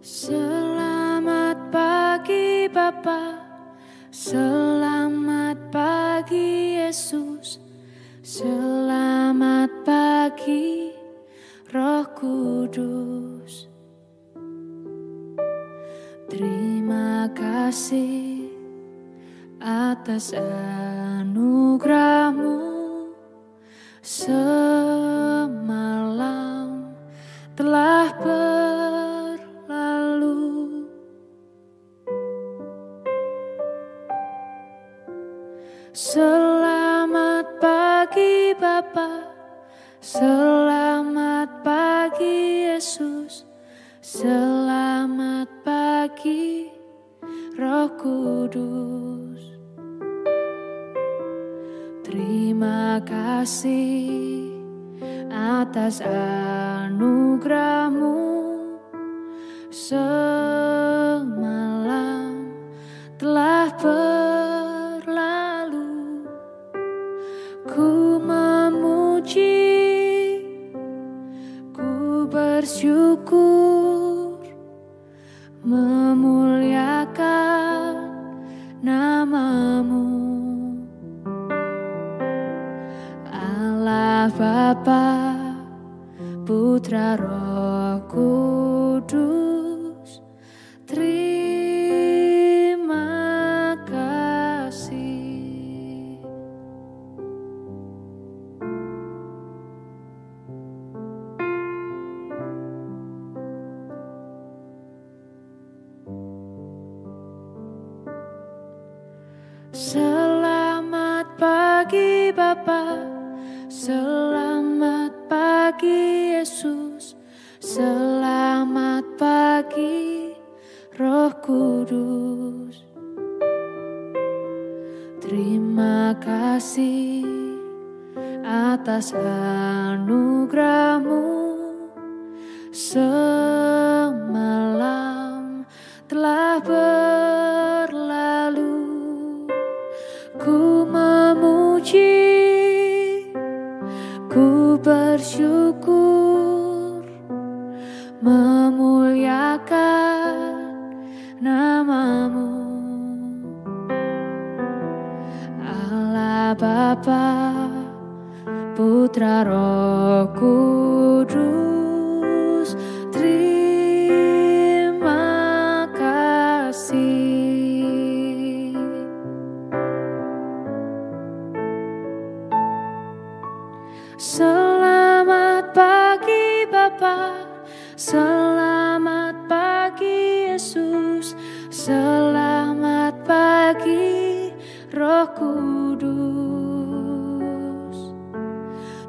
Selamat pagi Bapa, selamat pagi Yesus, selamat pagi Roh Kudus. Terima kasih atas anugerah-Mu, semalam telah berlalu. Selamat pagi Bapa, selamat pagi Yesus, selamat pagi Roh Kudus. Terima kasih atas anugerah-Mu, semalam telah berlalu. Ku memuji, ku bersyukur, memuliakan nama-Mu. Allah Bapa, Putra Roh Kudus, terima kasih. Selamat pagi Bapa, selamat pagi Yesus, selamat pagi Roh Kudus. Terima kasih atas anugerah-Mu, semalam telah berlalu. Ku memuji, ku bersyukur, memuliakan nama-Mu. Allah Bapa, Putra Roh Kudus, terima kasih. Selamat pagi Bapa, selamat pagi Yesus, selamat pagi Roh Kudus.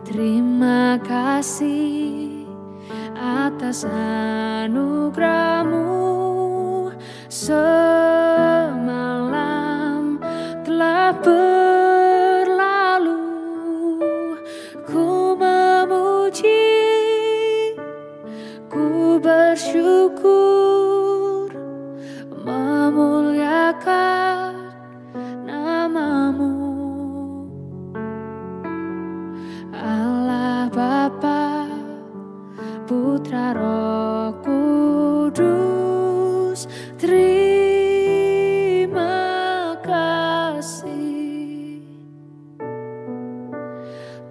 Terima kasih atas anugerah-Mu, semalam telah berlalu. Ku memuji, ku bersyukur, memuliakan nama-Mu. Allah Bapa, Putra Roh Kudus, terima kasih.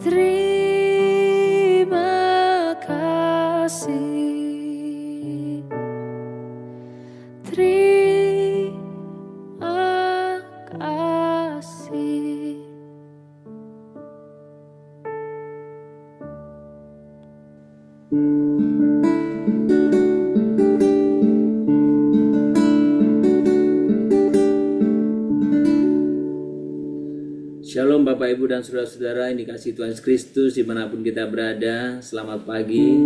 Terima kasih. Terima kasih. Shalom Bapak Ibu dan Saudara-saudara yang dikasihi Tuhan Yesus Kristus dimanapun kita berada. Selamat pagi.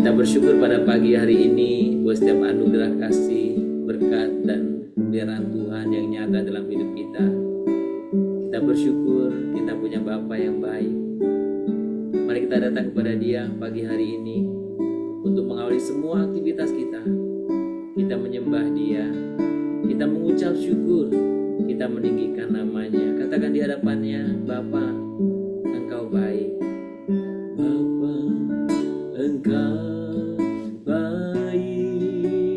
Kita bersyukur pada pagi hari ini buat setiap anugerah kasih, berkat dan pemeliharaan Tuhan yang nyata dalam hidup kita. Kita bersyukur kita punya Bapa yang baik. Mari kita datang kepada Dia pagi hari ini untuk mengawali semua aktivitas kita. Kita menyembah Dia, kita mengucap syukur, kita meninggikan nama-Nya. Katakan di hadapannya, Bapa, Engkau baik. Bapa, Engkau baik.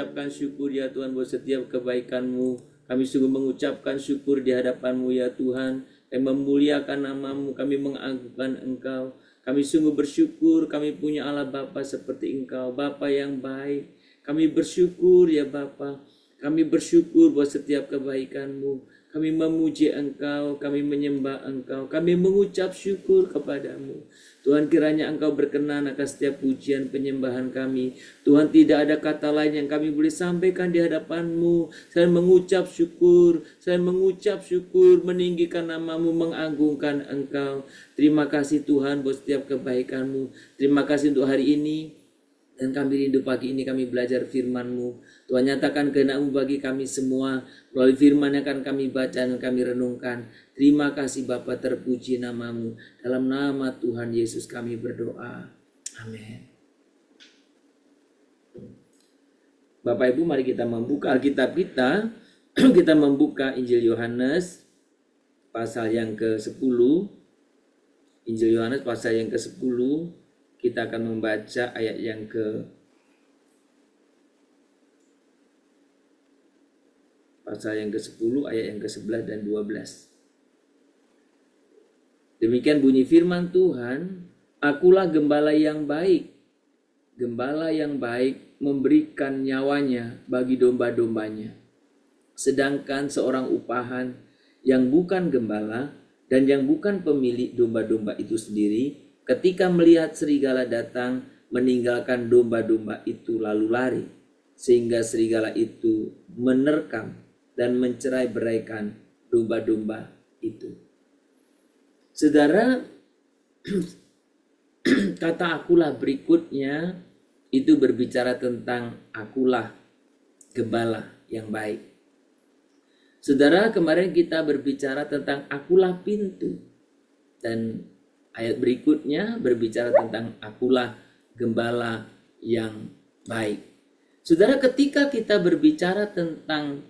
mengucapkan syukur ya Tuhan buat setiap kebaikan-Mu. Kami sungguh mengucapkan syukur di hadapan-Mu ya Tuhan. Kami memuliakan nama-Mu, kami mengagungkan Engkau. Kami sungguh bersyukur kami punya Allah Bapa seperti Engkau, Bapa yang baik. Kami bersyukur ya Bapa. Kami bersyukur buat setiap kebaikan-Mu. Kami memuji Engkau, kami menyembah Engkau, kami mengucap syukur kepadamu. Tuhan, kiranya Engkau berkenan akan setiap pujian penyembahan kami. Tuhan, tidak ada kata lain yang kami boleh sampaikan di hadapan-Mu. Saya mengucap syukur, meninggikan nama-Mu, mengagungkan Engkau. Terima kasih Tuhan buat setiap kebaikan-Mu. Terima kasih untuk hari ini. Dan kami rindu pagi ini kami belajar firman-Mu. Tuhan, nyatakan kehendak-Mu bagi kami semua. Melalui firman yang akan kami baca dan kami renungkan. Terima kasih Bapa, terpuji nama-Mu. Dalam nama Tuhan Yesus kami berdoa. Amin. Bapak Ibu, mari kita membuka Alkitab kita. Kita membuka Injil Yohanes pasal yang ke-10. Injil Yohanes pasal yang ke-10. Kita akan membaca ayat yang pasal yang ke-10, ayat yang ke-11 dan 12. Demikian bunyi firman Tuhan, akulah gembala yang baik. Gembala yang baik memberikan nyawanya bagi domba-dombanya. Sedangkan seorang upahan yang bukan gembala dan yang bukan pemilik domba-domba itu sendiri, ketika melihat serigala datang, meninggalkan domba-domba itu lalu lari, sehingga serigala itu menerkam dan mencerai-beraikan domba-domba itu. Saudara, kata akulah berikutnya itu berbicara tentang akulah gembala yang baik. Saudara, kemarin kita berbicara tentang akulah pintu, dan ayat berikutnya berbicara tentang akulah gembala yang baik. Saudara, ketika kita berbicara tentang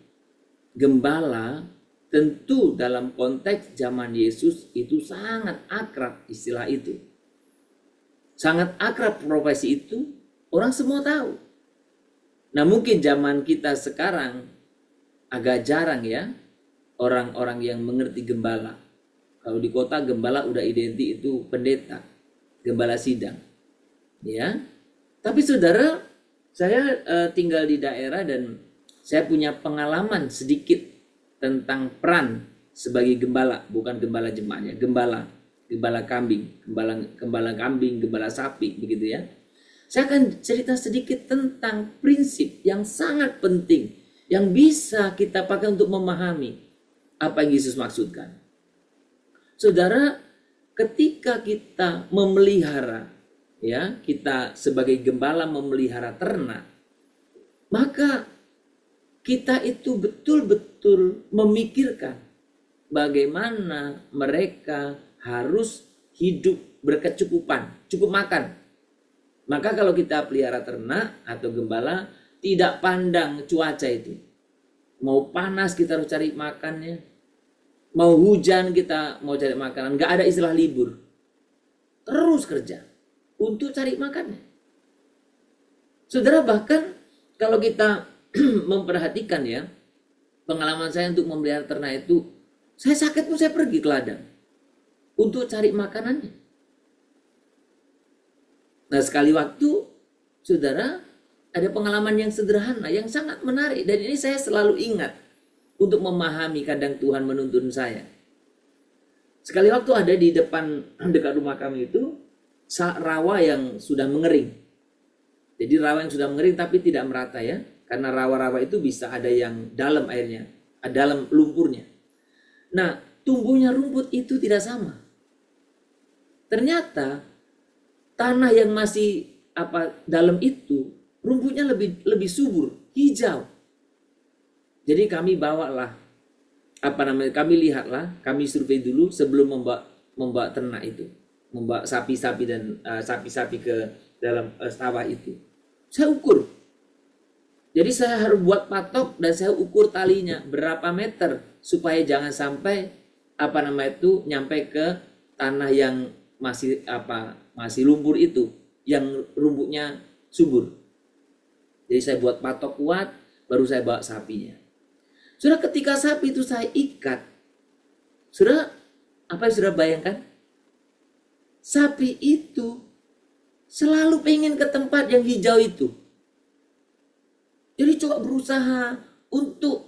gembala, tentu dalam konteks zaman Yesus itu sangat akrab istilah itu. Sangat akrab profesi itu, orang semua tahu. Nah, mungkin zaman kita sekarang agak jarang ya orang-orang yang mengerti gembala. Kalau di kota gembala udah identik itu pendeta, gembala sidang. Ya. Tapi saudara, saya tinggal di daerah dan saya punya pengalaman sedikit tentang peran sebagai gembala, bukan gembala jemaatnya, gembala kambing, gembala kambing, gembala sapi, begitu ya. Saya akan cerita sedikit tentang prinsip yang sangat penting yang bisa kita pakai untuk memahami apa yang Yesus maksudkan. Saudara, ketika kita memelihara, ya, kita sebagai gembala memelihara ternak, maka kita itu betul-betul memikirkan bagaimana mereka harus hidup berkecukupan, cukup makan. Maka kalau kita pelihara ternak atau gembala, tidak pandang cuaca itu. Mau panas kita harus cari makannya. Mau hujan kita mau cari makanan. Gak ada istilah libur. Terus kerja untuk cari makannya. Saudara, bahkan kalau kita memperhatikan ya, pengalaman saya untuk memelihara ternak itu, saya sakit pun saya pergi ke ladang untuk cari makanannya. Nah, sekali waktu, saudara, ada pengalaman yang sederhana, yang sangat menarik. Dan ini saya selalu ingat untuk memahami kadang Tuhan menuntun saya. Sekali waktu ada di dekat rumah kami itu, rawa yang sudah mengering. Jadi rawa yang sudah mengering tapi tidak merata ya. Karena rawa-rawa itu bisa ada yang dalam airnya, dalam lumpurnya. Nah, tumbuhnya rumput itu tidak sama. Ternyata tanah yang masih dalam itu rumputnya lebih subur, hijau. Jadi kami bawalah kami lihatlah, kami survei dulu sebelum membawa ternak itu, membawa sapi-sapi dan sapi-sapi ke dalam sawah itu. Saya ukur. Jadi saya harus buat patok dan saya ukur talinya berapa meter supaya jangan sampai nyampe ke tanah yang masih lumpur itu, yang rumputnya subur. Jadi saya buat patok kuat, baru saya bawa sapinya. Saudara, ketika sapi itu saya ikat, saudara, apa yang saudara bayangkan? Sapi itu selalu pengen ke tempat yang hijau itu. Jadi coba berusaha untuk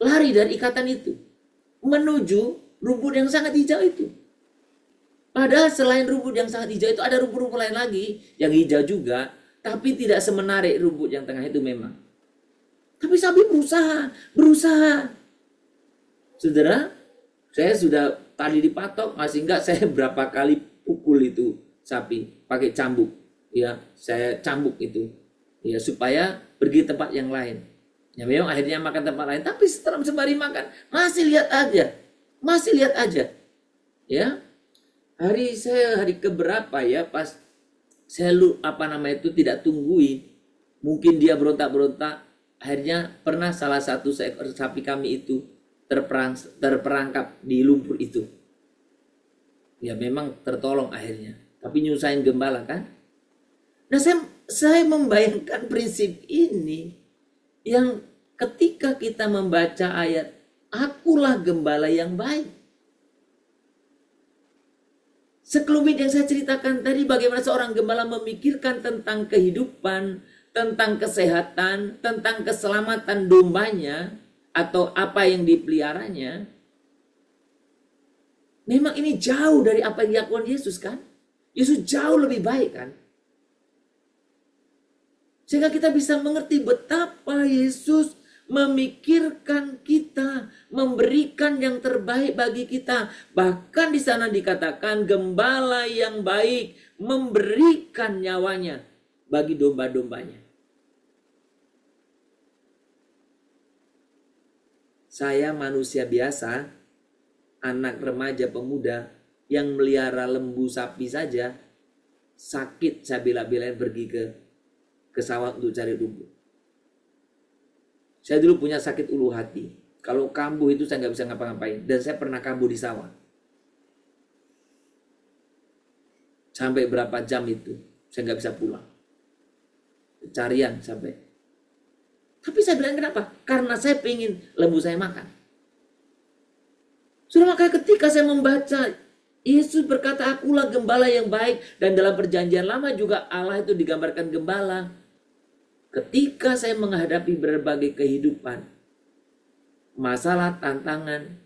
lari dari ikatan itu menuju rumput yang sangat hijau itu. Padahal selain rumput yang sangat hijau itu ada rumput-rumput lain lagi yang hijau juga, tapi tidak semenarik rumput yang tengah itu memang. Tapi sapi berusaha. Saudara, saya sudah tadi dipatok, masih enggak saya berapa kali pukul itu sapi pakai cambuk. Ya, saya cambuk itu. Ya, supaya pergi tempat yang lain. Ya memang akhirnya makan tempat lain, tapi setelah sembari makan masih lihat aja. Ya. Hari keberapa ya, pas saya tidak tungguin. Mungkin dia berontak-berontak. Akhirnya pernah salah satu seekor sapi kami itu terperangkap di lumpur itu. Ya memang tertolong akhirnya. Tapi nyusahin gembala kan. Nah saya membayangkan prinsip ini yang ketika kita membaca ayat, akulah gembala yang baik. Sekelumit yang saya ceritakan tadi, bagaimana seorang gembala memikirkan tentang kehidupan, tentang kesehatan, tentang keselamatan dombanya atau apa yang dipeliharanya. Memang ini jauh dari apa yang dilakukan Yesus kan? Yesus jauh lebih baik kan? Sehingga kita bisa mengerti betapa Yesus memikirkan kita, memberikan yang terbaik bagi kita. Bahkan di sana dikatakan gembala yang baik memberikan nyawanya bagi domba-dombanya. Saya manusia biasa, anak remaja pemuda yang melihara lembu sapi saja, sakit saya bela-belain pergi ke sawah untuk cari rumput. Saya dulu punya sakit ulu hati. Kalau kambuh itu saya nggak bisa ngapa-ngapain. Dan saya pernah kambuh di sawah. Sampai berapa jam itu saya nggak bisa pulang. Pencarian sampai. Tapi saya bilang kenapa? Karena saya pengen lembu saya makan. Sudah, maka ketika saya membaca, Yesus berkata, akulah gembala yang baik. Dan dalam perjanjian lama juga Allah itu digambarkan gembala. Ketika saya menghadapi berbagai kehidupan, masalah, tantangan,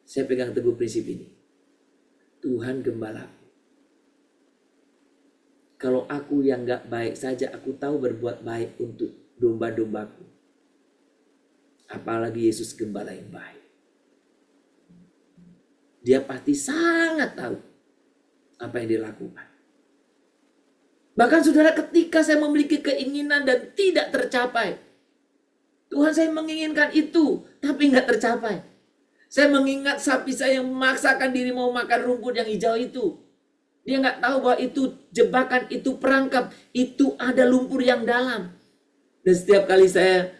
saya pegang teguh prinsip ini. Tuhan gembalaku. Kalau aku yang gak baik saja, aku tahu berbuat baik untuk domba-dombaku. Apalagi Yesus gembala yang baik. Dia pasti sangat tahu apa yang dilakukan. Bahkan saudara, ketika saya memiliki keinginan dan tidak tercapai, Tuhan, saya menginginkan itu, tapi nggak tercapai. Saya mengingat sapi saya yang memaksakan diri mau makan rumput yang hijau itu. Dia nggak tahu bahwa itu jebakan, itu perangkap, itu ada lumpur yang dalam. Dan setiap kali saya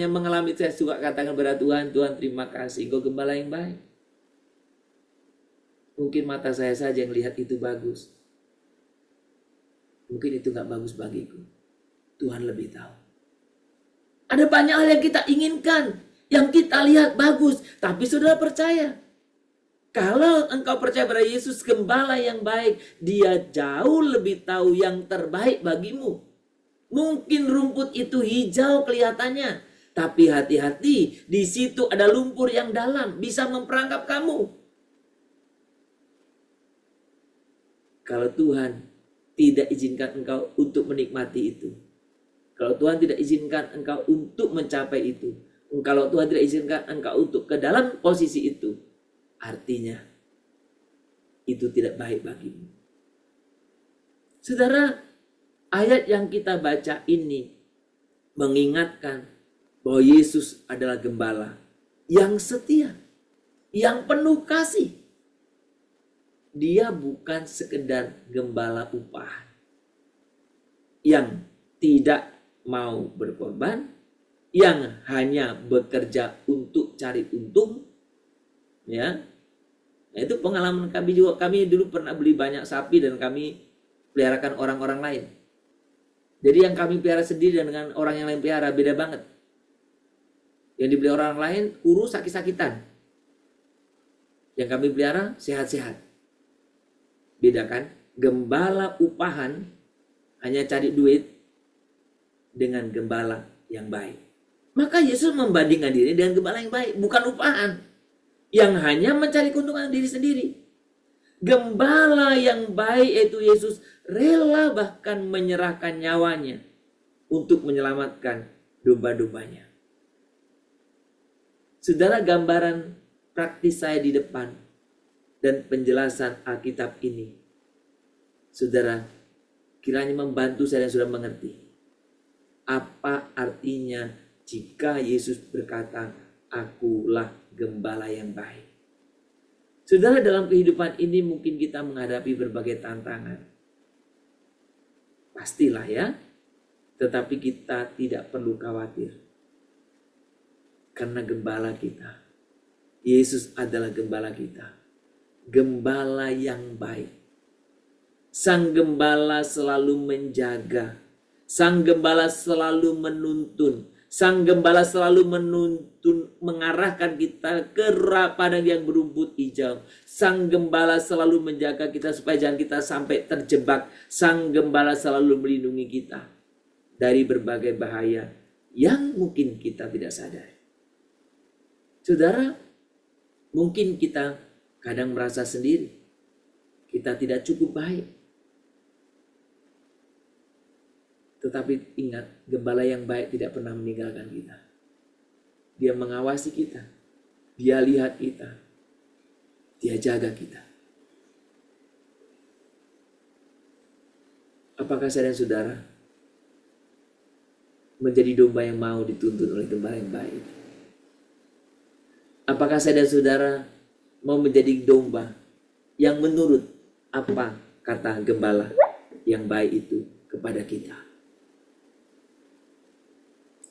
mengalami, saya suka katakan kepada Tuhan, Tuhan terima kasih, Engkau gembala yang baik. Mungkin mata saya saja yang lihat itu bagus. Mungkin itu gak bagus bagiku. Tuhan lebih tahu. Ada banyak hal yang kita inginkan, yang kita lihat bagus. Tapi saudara percaya, kalau engkau percaya pada Yesus gembala yang baik, dia jauh lebih tahu yang terbaik bagimu. Mungkin rumput itu hijau kelihatannya, tapi hati-hati, di situ ada lumpur yang dalam, bisa memperangkap kamu. Kalau Tuhan tidak izinkan engkau untuk menikmati itu, kalau Tuhan tidak izinkan engkau untuk mencapai itu, kalau Tuhan tidak izinkan engkau untuk ke dalam posisi itu, artinya itu tidak baik bagimu. Saudara, ayat yang kita baca ini mengingatkan bahwa Yesus adalah gembala yang setia, yang penuh kasih. Dia bukan sekedar gembala upah yang tidak mau berkorban, yang hanya bekerja untuk cari untung, ya. Nah, itu pengalaman kami juga. Kami dulu pernah beli banyak sapi dan kami peliharakan orang-orang lain. Jadi yang kami pelihara sendiri dan dengan orang yang lain pelihara beda banget. Yang dipelihara orang lain kurus sakit-sakitan. Yang kami pelihara sehat-sehat. Beda kan? Gembala upahan hanya cari duit dengan gembala yang baik. Maka Yesus membandingkan diri dengan gembala yang baik, bukan upahan yang hanya mencari keuntungan diri sendiri. Gembala yang baik yaitu Yesus rela bahkan menyerahkan nyawanya untuk menyelamatkan domba-dombanya. Saudara, gambaran praktis saya di depan dan penjelasan Alkitab ini, saudara, kiranya membantu saya dan saudara mengerti apa artinya jika Yesus berkata, akulah gembala yang baik. Saudara, dalam kehidupan ini mungkin kita menghadapi berbagai tantangan. Pastilah ya. Tetapi kita tidak perlu khawatir. Karena gembala kita, Yesus adalah gembala kita. Gembala yang baik. Sang gembala selalu menjaga. Sang gembala selalu menuntun. Sang gembala selalu menuntun, mengarahkan kita ke padang yang berumput hijau. Sang gembala selalu menjaga kita supaya jangan kita sampai terjebak. Sang gembala selalu melindungi kita dari berbagai bahaya yang mungkin kita tidak sadari. Saudara, mungkin kita kadang merasa sendiri. Kita tidak cukup baik. Tetapi ingat, gembala yang baik tidak pernah meninggalkan kita. Dia mengawasi kita. Dia lihat kita. Dia jaga kita. Apakah saya dan saudara menjadi domba yang mau dituntun oleh gembala yang baik? Apakah saya dan saudara mau menjadi domba yang menurut apa kata gembala yang baik itu kepada kita?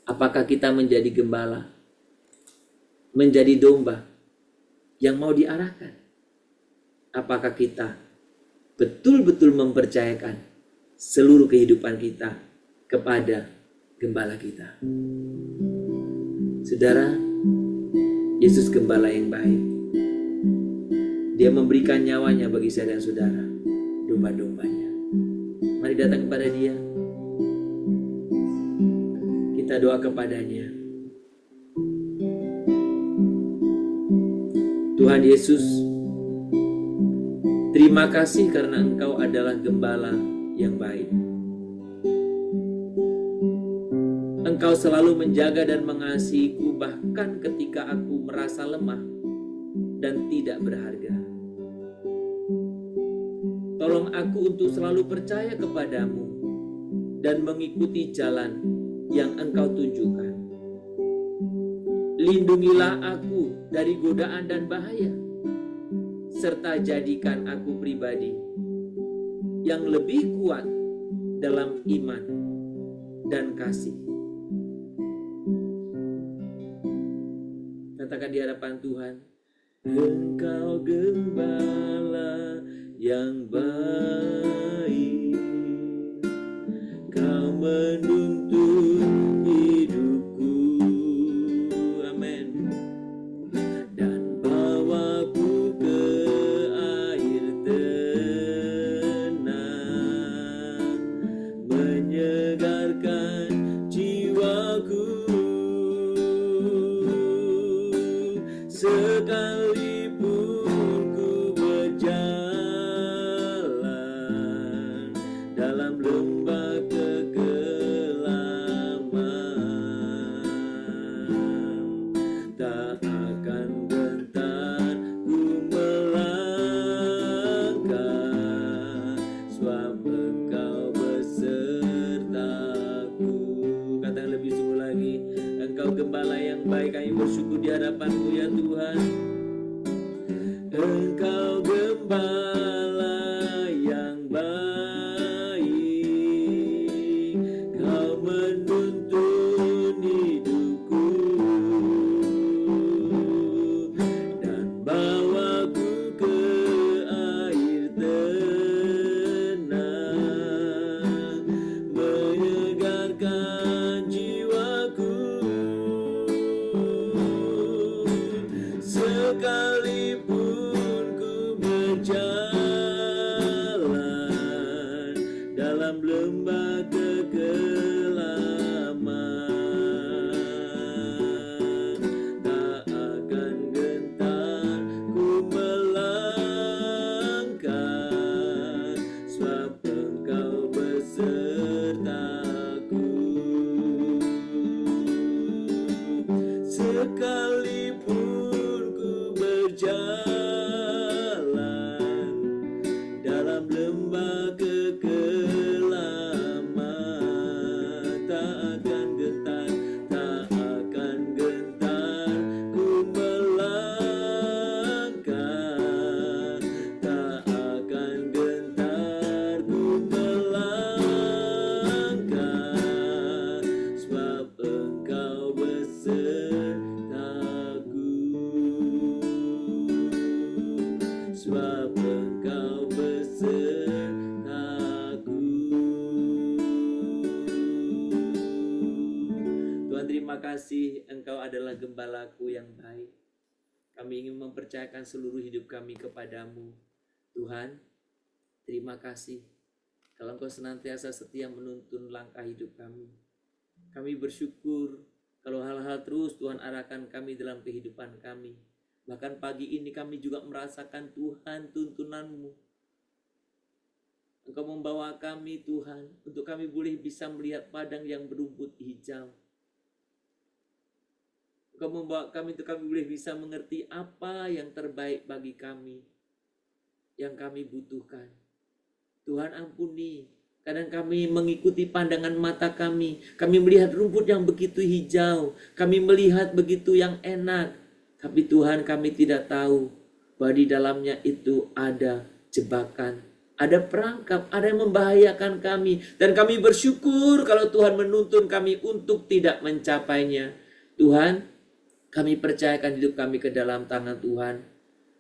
Apakah kita menjadi gembala, menjadi domba yang mau diarahkan? Apakah kita betul-betul mempercayakan seluruh kehidupan kita kepada gembala kita? Saudara, Yesus gembala yang baik. Dia memberikan nyawanya bagi saya dan saudara, domba-dombanya. Mari datang kepada Dia. Kita doa kepadanya. Tuhan Yesus, terima kasih karena Engkau adalah gembala yang baik. Engkau selalu menjaga dan mengasihiku bahkan ketika aku merasa lemah dan tidak berharga. Tolong aku untuk selalu percaya kepadamu dan mengikuti jalan yang Engkau tunjukkan. Lindungilah aku dari godaan dan bahaya, serta jadikan aku pribadi yang lebih kuat dalam iman dan kasih. Katakan di hadapan Tuhan, Engkau gembala yang baik, Kau menuntun hidupku, amin, dan bawaku ke air tenang, menyegarkan jiwaku, sekalipun ku berjalan dalam lembah kegelapan, tak akan gentar ku melangkah, sebab Engkau besertaku. Katakan lebih sungguh lagi, Engkau gembala yang baik. Kami bersyukur di hadapan-Mu ya Tuhan. Engkau gembala yang baik, Kau menuntun hidupku dan bawaku ke air tenang, dalam lembah kekelaman. Tak akan gentar ku melangkah, sebab Engkau besertaku. Sekalipun ku berjalan dalam lembah kekelaman, tak akan gentar, tak akan gentar ku melangkah, tak akan gentar ku melangkah, sebab Engkau besertaku, sebab Engkau besertaku. Tuhan, terima kasih Engkau adalah gembalaku yang baik. Kami ingin mempercayakan seluruh hidup kami kepadamu. Tuhan, terima kasih kalau Engkau senantiasa setia menuntun langkah hidup kami. Kami bersyukur kalau hal-hal terus Tuhan arahkan kami dalam kehidupan kami. Bahkan pagi ini kami juga merasakan Tuhan tuntunan-Mu. Engkau membawa kami Tuhan untuk kami boleh bisa melihat padang yang berumput hijau. Engkau membawa kami untuk kami boleh bisa mengerti apa yang terbaik bagi kami, yang kami butuhkan. Tuhan ampuni, kadang kami mengikuti pandangan mata kami melihat rumput yang begitu hijau, kami melihat begitu yang enak, tapi Tuhan kami tidak tahu bahwa di dalamnya itu ada jebakan, ada perangkap, ada yang membahayakan kami. Dan kami bersyukur kalau Tuhan menuntun kami untuk tidak mencapainya. Tuhan, kami percayakan hidup kami ke dalam tangan Tuhan.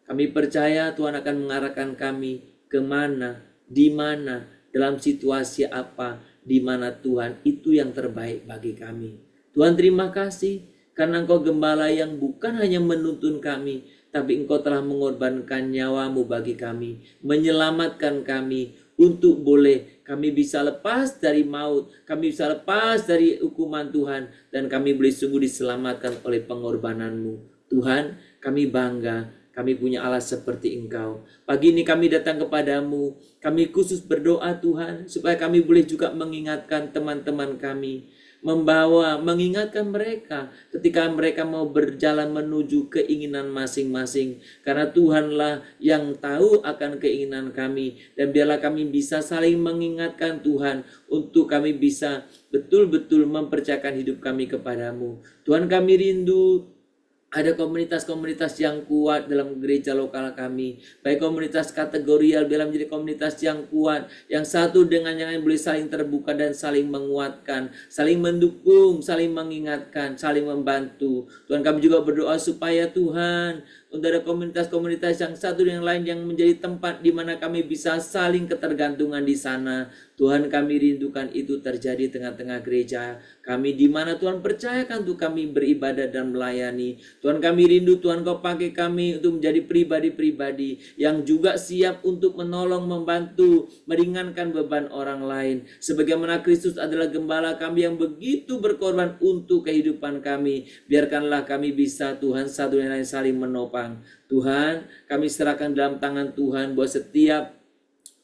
Kami percaya Tuhan akan mengarahkan kami kemana, di mana, dalam situasi apa, di mana Tuhan itu yang terbaik bagi kami. Tuhan terima kasih karena Engkau gembala yang bukan hanya menuntun kami, tapi Engkau telah mengorbankan nyawa-Mu bagi kami, menyelamatkan kami untuk boleh kami bisa lepas dari maut, kami bisa lepas dari hukuman Tuhan, dan kami boleh sungguh diselamatkan oleh pengorbanan-Mu. Tuhan, kami bangga, kami punya Allah seperti Engkau. Pagi ini kami datang kepadamu, kami khusus berdoa Tuhan, supaya kami boleh juga mengingatkan teman-teman kami, mengingatkan mereka ketika mereka mau berjalan menuju keinginan masing-masing. Karena Tuhanlah yang tahu akan keinginan kami, dan biarlah kami bisa saling mengingatkan Tuhan, untuk kami bisa betul-betul mempercayakan hidup kami kepadamu. Tuhan, kami rindu ada komunitas-komunitas yang kuat dalam gereja lokal kami. Baik komunitas kategorial, biarlah menjadi komunitas yang kuat, yang satu dengan yang lain boleh saling terbuka dan saling menguatkan, saling mendukung, saling mengingatkan, saling membantu. Tuhan, kami juga berdoa supaya Tuhan, untuk ada komunitas-komunitas yang satu dengan lain yang menjadi tempat di mana kami bisa saling ketergantungan di sana. Tuhan, kami rindukan itu terjadi tengah-tengah gereja kami, di mana Tuhan percayakan untuk kami beribadah dan melayani. Tuhan, kami rindu Tuhan Kau pakai kami untuk menjadi pribadi-pribadi yang juga siap untuk menolong, membantu, meringankan beban orang lain. Sebagaimana Kristus adalah gembala kami yang begitu berkorban untuk kehidupan kami, biarkanlah kami bisa Tuhan satu dan lain saling menopang. Tuhan, kami serahkan dalam tangan Tuhan bahwa setiap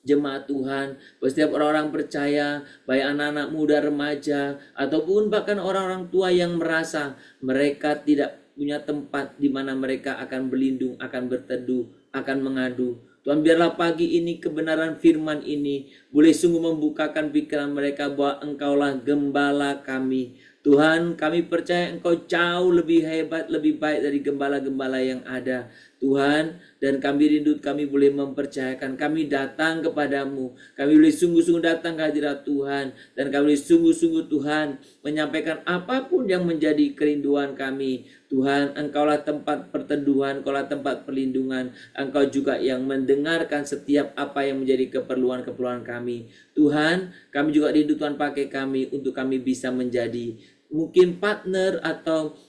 jemaat Tuhan, bahwa setiap orang-orang percaya, baik anak-anak muda, remaja, ataupun bahkan orang-orang tua yang merasa mereka tidak punya tempat di mana mereka akan berlindung, akan berteduh, akan mengadu. Tuhan, biarlah pagi ini kebenaran firman ini boleh sungguh membukakan pikiran mereka bahwa Engkaulah gembala kami. Tuhan, kami percaya Engkau jauh lebih hebat, lebih baik dari gembala-gembala yang ada. Tuhan, dan kami rindu kami boleh mempercayakan, kami datang kepadamu, kami boleh sungguh-sungguh datang ke hadirat Tuhan, dan kami boleh sungguh-sungguh Tuhan menyampaikan apapun yang menjadi kerinduan kami. Tuhan, Engkaulah tempat perteduhan, Engkaulah tempat perlindungan, Engkau juga yang mendengarkan setiap apa yang menjadi keperluan-keperluan kami. Tuhan, kami juga rindu Tuhan pakai kami untuk kami bisa menjadi mungkin partner atau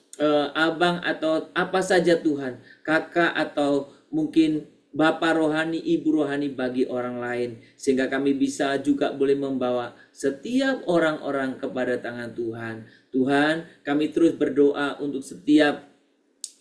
abang atau apa saja Tuhan, kakak atau mungkin Bapa rohani, Ibu rohani bagi orang lain, sehingga kami bisa juga boleh membawa setiap orang-orang kepada tangan Tuhan. Tuhan, kami terus berdoa untuk setiap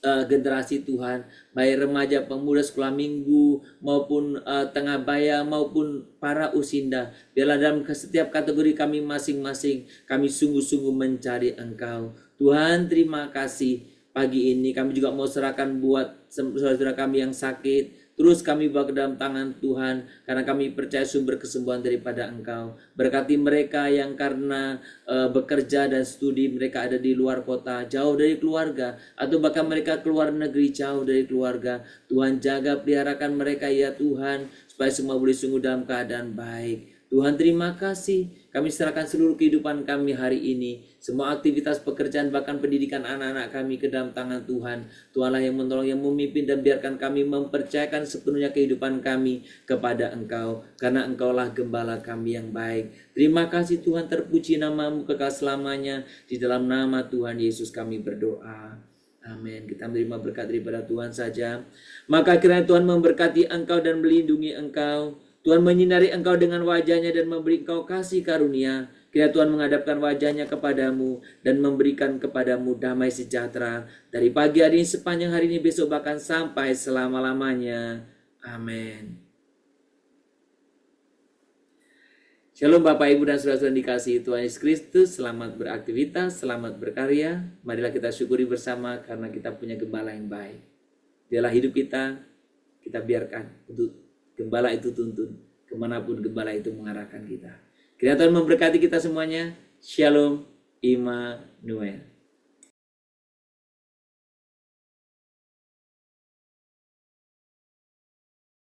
generasi Tuhan, baik remaja, pemuda, sekolah minggu, maupun tengah baya, maupun para usinda. Biarlah dalam setiap kategori kami masing-masing, kami sungguh-sungguh mencari Engkau. Tuhan, terima kasih. Pagi ini kami juga mau serahkan buat saudara-saudara kami yang sakit. Terus kami bawa ke dalam tangan Tuhan, karena kami percaya sumber kesembuhan daripada Engkau. Berkati mereka yang karena bekerja dan studi mereka ada di luar kota, jauh dari keluarga, atau bahkan mereka keluar negeri jauh dari keluarga. Tuhan, jaga peliharakan mereka ya Tuhan, supaya semua boleh sungguh dalam keadaan baik. Tuhan, terima kasih. Kami serahkan seluruh kehidupan kami hari ini, semua aktivitas pekerjaan bahkan pendidikan anak-anak kami ke dalam tangan Tuhan. Tuhanlah yang menolong, yang memimpin, dan biarkan kami mempercayakan sepenuhnya kehidupan kami kepada Engkau, karena Engkaulah gembala kami yang baik. Terima kasih Tuhan, terpuji namamu kekal selamanya. Di dalam nama Tuhan Yesus kami berdoa. Amin. Kita menerima berkat daripada Tuhan saja. Maka kiranya Tuhan memberkati engkau dan melindungi engkau. Tuhan menyinari engkau dengan wajahnya dan memberi engkau kasih karunia. Kiranya Tuhan menghadapkan wajahnya kepadamu dan memberikan kepadamu damai sejahtera dari pagi hari ini, sepanjang hari ini, besok, bahkan sampai selama-lamanya. Amin. Shalom Bapak, Ibu, dan saudara-saudara dikasihi Tuhan Yesus Kristus. Selamat beraktivitas, selamat berkarya. Marilah kita syukuri bersama karena kita punya gembala yang baik. Dialah hidup kita biarkan untuk gembala itu tuntun kemanapun gembala itu mengarahkan kita. Kiranya Tuhan memberkati kita semuanya. Shalom Immanuel.